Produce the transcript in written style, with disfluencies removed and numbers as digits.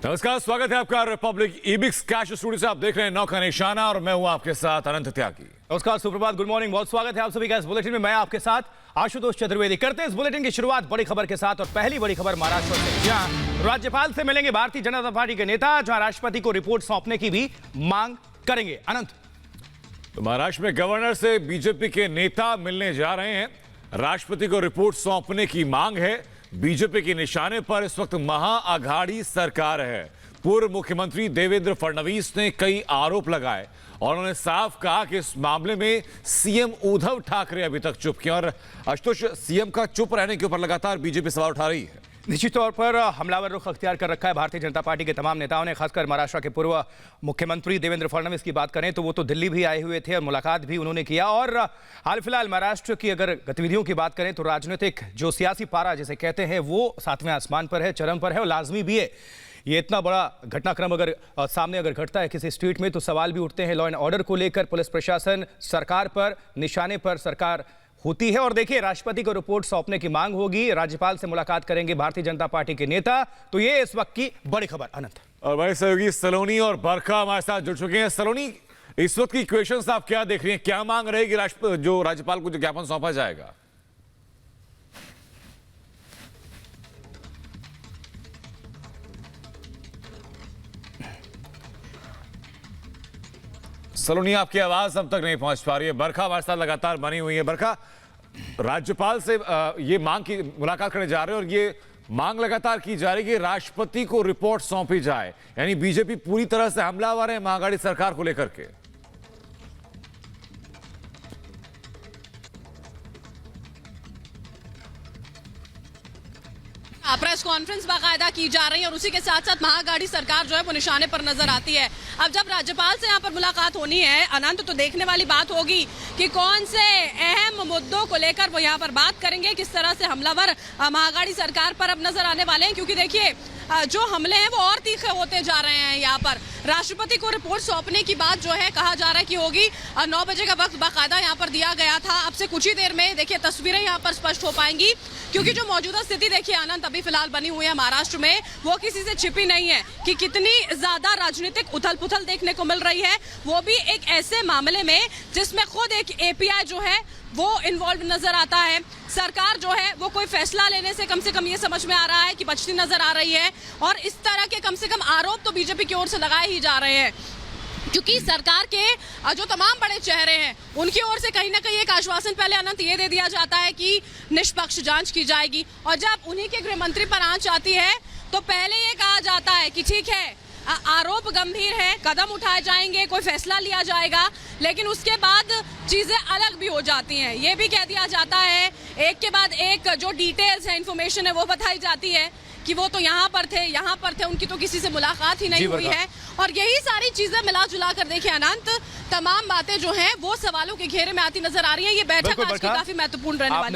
नमस्कार, स्वागत है आपका रिपब्लिक ईबिक्स कैश स्टूडियो से। आप देख रहे हैं नौ का निशाना और मैं हूं आपके साथ अनंत त्यागी। नमस्कार, सुप्रभात, गुड मॉर्निंग, बहुत स्वागत है आप सभी का इस बुलेटिन में। मैं आपके साथ आशुतोष चतुर्वेदी। करते हैं इस बुलेटिन की शुरुआत बड़ी खबर के साथ और पहली बड़ी खबर महाराष्ट्र से, जहां राज्यपाल से मिलेंगे भारतीय जनता पार्टी के नेता, जहां राष्ट्रपति को रिपोर्ट सौंपने की भी मांग करेंगे। अनंत, तो महाराष्ट्र में गवर्नर से बीजेपी के नेता मिलने जा रहे हैं। राष्ट्रपति को रिपोर्ट सौंपने की मांग है। बीजेपी के निशाने पर इस वक्त महाआघाड़ी सरकार है। पूर्व मुख्यमंत्री देवेंद्र फडणवीस ने कई आरोप लगाए और उन्होंने साफ कहा कि इस मामले में सीएम उद्धव ठाकरे अभी तक चुप किए। और आशुतोष, सीएम का चुप रहने के ऊपर लगातार बीजेपी सवाल उठा रही है। निश्चित तौर पर हमलावर रुख अख्तियार कर रखा है भारतीय जनता पार्टी के तमाम नेताओं ने। खासकर महाराष्ट्र के पूर्व मुख्यमंत्री देवेंद्र फडणवीस की बात करें तो वो तो दिल्ली भी आए हुए थे और मुलाकात भी उन्होंने किया। और हाल फिलहाल महाराष्ट्र की अगर गतिविधियों की बात करें तो राजनीतिक जो सियासी पारा जिसे कहते हैं वो 7वें आसमान पर है, चरम पर है और लाजमी भी है। ये इतना बड़ा घटनाक्रम अगर सामने अगर घटता है किसी स्ट्रीट में तो सवाल भी उठते हैं लॉ एंड ऑर्डर को लेकर। पुलिस प्रशासन सरकार पर निशाने पर सरकार होती है। और देखिए, राष्ट्रपति को रिपोर्ट सौंपने की मांग होगी, राज्यपाल से मुलाकात करेंगे भारतीय जनता पार्टी के नेता। तो ये इस वक्त की बड़ी खबर। अनंत और बड़े सहयोगी सलोनी और बरखा हमारे साथ जुड़ चुके हैं। सलोनी, इस वक्त की इक्वेशंस आप क्या देख रही हैं? क्या मांग रहेगी जो राज्यपाल को जो ज्ञापन सौंपा जाएगा? सलोनी, आपकी आवाज अब तक नहीं पहुंच पा रही है। बरखा हमारे साथ लगातार बनी हुई है। बरखा, राज्यपाल से ये मांग की मुलाकात करने जा रहे हैं और ये मांग लगातार की जा रही है कि राष्ट्रपति को रिपोर्ट सौंपी जाए। यानी बीजेपी पूरी तरह से हमलावर है महाआघाड़ी सरकार को लेकर के। प्रेस कॉन्फ्रेंस बाकायदा की जा रही है और उसी के साथ साथ महाआघाड़ी सरकार जो है वो निशाने पर नजर आती है। अब जब राज्यपाल से यहाँ पर मुलाकात होनी है अनंत, तो देखने वाली बात होगी कि कौन से अहम मुद्दों को लेकर वो यहाँ पर बात करेंगे, किस तरह से हमलावर महाआघाड़ी सरकार पर अब नजर आने वाले हैं। क्योंकि देखिए, जो हमले हैं वो और तीखे होते जा रहे हैं। यहाँ पर राष्ट्रपति को रिपोर्ट सौंपने की बात जो है कहा जा रहा है कि होगी। 9 बजे का वक्त बाकायदा यहाँ पर दिया गया था। अब से कुछ ही देर में देखिए तस्वीरें यहाँ पर स्पष्ट हो पाएंगी, क्योंकि जो मौजूदा स्थिति देखिए अनंत अभी फिलहाल बनी हुई है महाराष्ट्र में, वो किसी से छिपी नहीं है कि कितनी ज्यादा राजनीतिक उथल पुथल देखने को मिल रही है। वो भी एक ऐसे मामले में जिसमें खुद एक एपीआई जो है वो इन्वॉल्व नजर आता है। सरकार जो है वो कोई फैसला लेने से कम ये समझ में आ रहा है कि बचती नजर आ रही है। और इस तरह के कम से कम आरोप तो बीजेपी की ओर से लगाए ही जा रहे हैं, क्योंकि सरकार के जो तमाम बड़े चेहरे हैं उनकी ओर से कहीं ना कहीं एक आश्वासन पहले अनंत ये दे दिया जाता है कि निष्पक्ष जांच की जाएगी। और जब उन्हीं के गृह मंत्री पर आंच आती है तो पहले ये कहा जाता है कि ठीक है, आरोप गंभीर है, कदम उठाए जाएंगे, कोई फैसला लिया जाएगा। लेकिन उसके बाद चीजें अलग भी हो जाती हैं। ये भी कह दिया जाता है, एक के बाद एक जो डिटेल्स है, इंफॉर्मेशन है वो बताई जाती है कि वो तो यहाँ पर थे, उनकी तो किसी से मुलाकात ही नहीं हुई है। और यही सारी चीजें मिला जुला कर देखिए अनंत, तमाम बातें जो हैं वो सवालों के घेरे में आती नजर आ रही हैं। ये बैठक आज की काफी महत्वपूर्ण रहने वाली है।